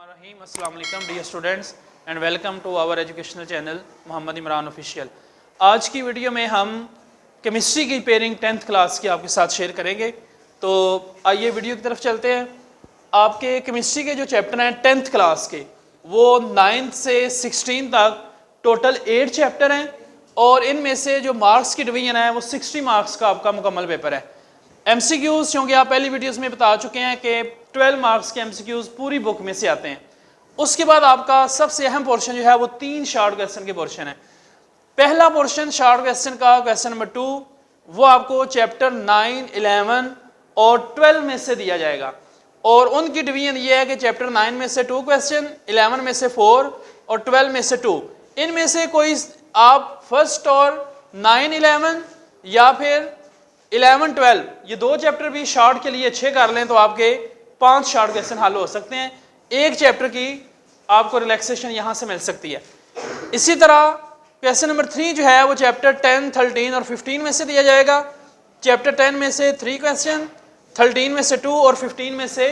Bismillahirrahmanirrahim. Assalamu alaikum dear students and welcome to our educational channel Mohammad Imran official. आज की video में हम chemistry की पेयरिंग 10th क्लास की आपके साथ शेयर करेंगे। तो आइए वीडियो की तरफ चलते हैं। आपके केमिस्ट्री के जो चैप्टर हैं 10th क्लास के, वो 9th से 16 तक टोटल 8 चैप्टर हैं और इनमें से जो मार्क्स की डिवीजन है वो 60 मार्क्स का आपका मुकम्मल पेपर है। MCQs क्योंकि आप पहली वीडियोस में बता चुके हैं कि 12 मार्क्स के MCQs पूरी बुक में से आते हैं। उसके बाद आपका सबसे अहम पोर्शन जो है वो 3 शॉर्ट क्वेश्चन के पोर्शन है। पहला पोर्शन शॉर्ट क्वेश्चन का क्वेश्चन नंबर 2 वो आपको चैप्टर 9, 11 और 12 में से दिया जाएगा और उनकी डिवीजन ये है कि चैप्टर 9 में से 2 क्वेश्चन, 11 में से 4 और 12 में से 2। इनमें से कोई आप फर्स्ट और 9, 11 या फिर 11, 12 ये 2 चैप्टर भी शॉर्ट के लिए अच्छे कर लें तो आपके 5 शॉर्ट क्वेश्चन हल हो सकते हैं। एक चैप्टर की आपको रिलैक्सेशन यहाँ से मिल सकती है। इसी तरह क्वेश्चन नंबर 3 जो है वो चैप्टर 10, 13 और 15 में से दिया जाएगा। चैप्टर 10 में से 3 क्वेश्चन, 13 में से 2 और 15 में से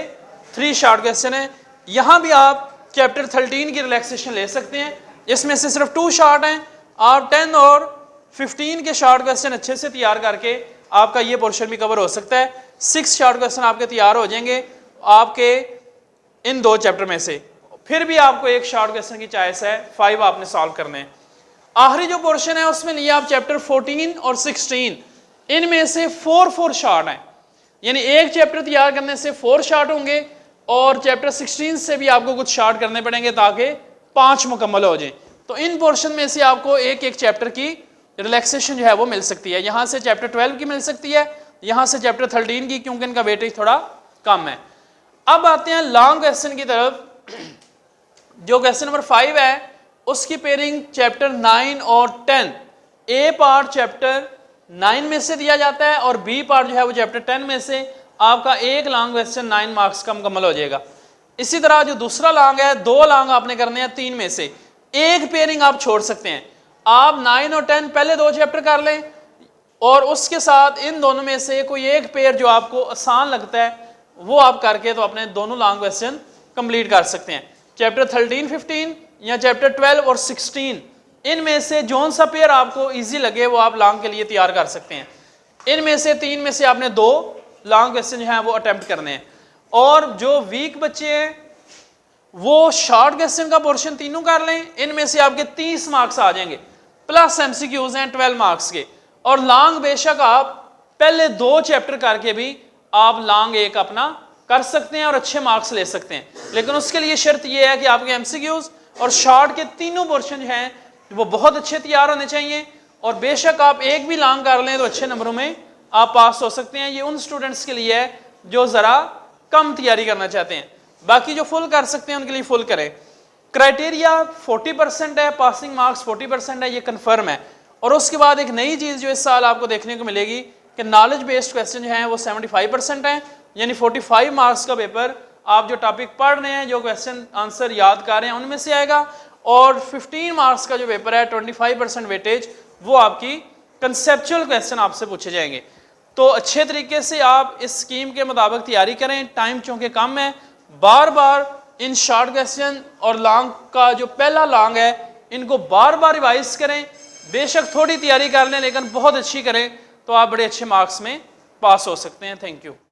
3 शॉर्ट क्वेश्चन है। यहाँ भी आप चैप्टर 13 की रिलैक्सेशन ले सकते हैं, इसमें से सिर्फ 2 शॉर्ट हैं। आप 10 और 15 के शॉर्ट क्वेश्चन अच्छे से तैयार करके आपका ये पोर्शन भी कवर हो सकता है। 6 शॉर्ट क्वेश्चन आपके तैयार हो जाएंगे आपके इन 2 चैप्टर में से। फिर भी आपको एक शॉर्ट क्वेश्चन की चॉइस है, 5 आपने सॉल्व करने हैं। आखिरी जो पोर्शन है उसमें लिए आप चैप्टर 14 और 16, इनमें से 4 शॉर्ट हैं, यानी एक चैप्टर तैयार करने से 4 शॉर्ट होंगे और चैप्टर 16 से भी आपको कुछ शॉर्ट करने पड़ेंगे ताकि 5 मुकम्मल हो जाए। तो इन पोर्शन में से आपको एक एक चैप्टर की रिलैक्सेशन जो है वो मिल सकती है। यहाँ से चैप्टर 12 की मिल सकती है, यहाँ से चैप्टर 13 की, क्योंकि इनका वेटेज थोड़ा कम है। अब आते हैं लॉन्ग क्वेश्चन की तरफ। जो क्वेश्चन नंबर 5 है उसकी पेयरिंग चैप्टर 9 और 10, ए पार्ट चैप्टर 9 में से दिया जाता है और बी पार्ट जो है वो चैप्टर 10 में से। आपका एक लॉन्ग क्वेश्चन 9 मार्क्स का मुकम्मल हो जाएगा। इसी तरह जो दूसरा लॉन्ग है, 2 लॉन्ग आपने करने हैं 3 में से, एक पेयरिंग आप छोड़ सकते हैं। आप 9 और 10 पहले 2 चैप्टर कर लें और उसके साथ इन दोनों में से कोई एक पेयर जो आपको आसान लगता है वो आप करके तो अपने दोनों लॉन्ग क्वेश्चन कंप्लीट कर सकते हैं। चैप्टर 13, 15 या चैप्टर 12 और 16, इनमें से जौन सा पेयर आपको इजी लगे वो आप लॉन्ग के लिए तैयार कर सकते हैं। इनमें से 3 में से आपने 2 लॉन्ग क्वेश्चन जो हैं वो अटेम्प्ट करने हैं। और जो वीक बच्चे हैं वो शॉर्ट क्वेश्चन का पोर्शन तीनों कर लें, इनमें से आपके 30 मार्क्स आ जाएंगे, प्लस MCQs हैं 12 मार्क्स के। और लॉन्ग बेशक आप पहले 2 चैप्टर करके भी आप लॉन्ग एक अपना कर सकते हैं और अच्छे मार्क्स ले सकते हैं, लेकिन उसके लिए शर्त यह है कि आपके MCQs और शॉर्ट के तीनों पोर्शन जो हैं वो बहुत अच्छे तैयार होने चाहिए। और बेशक आप एक भी लॉन्ग कर लें तो अच्छे नंबरों में आप पास हो सकते हैं। ये उन स्टूडेंट्स के लिए है जो ज़रा कम तैयारी करना चाहते हैं, बाकी जो फुल कर सकते हैं उनके लिए फुल करें। क्राइटेरिया 40% है, पासिंग मार्क्स 40% है, ये कन्फर्म है। और उसके बाद एक नई चीज़ जो इस साल आपको देखने को मिलेगी कि नॉलेज बेस्ड क्वेश्चन जो हैं वो 75% हैं, यानी 45 मार्क्स का पेपर आप जो टॉपिक पढ़ रहे हैं, जो क्वेश्चन आंसर याद कर रहे हैं उनमें से आएगा। और 15 मार्क्स का जो पेपर है 25% वेटेज वो आपकी कंसेप्चुअल क्वेश्चन आपसे पूछे जाएंगे। तो अच्छे तरीके से आप इस स्कीम के मुताबिक तैयारी करें। टाइम चूँकि कम है, बार बार इन शॉर्ट क्वेश्चन और लॉन्ग का जो पहला लॉन्ग है इनको बार बार रिवाइज करें। बेशक थोड़ी तैयारी कर लें लेकिन बहुत अच्छी करें तो आप बड़े अच्छे मार्क्स में पास हो सकते हैं। Thank you.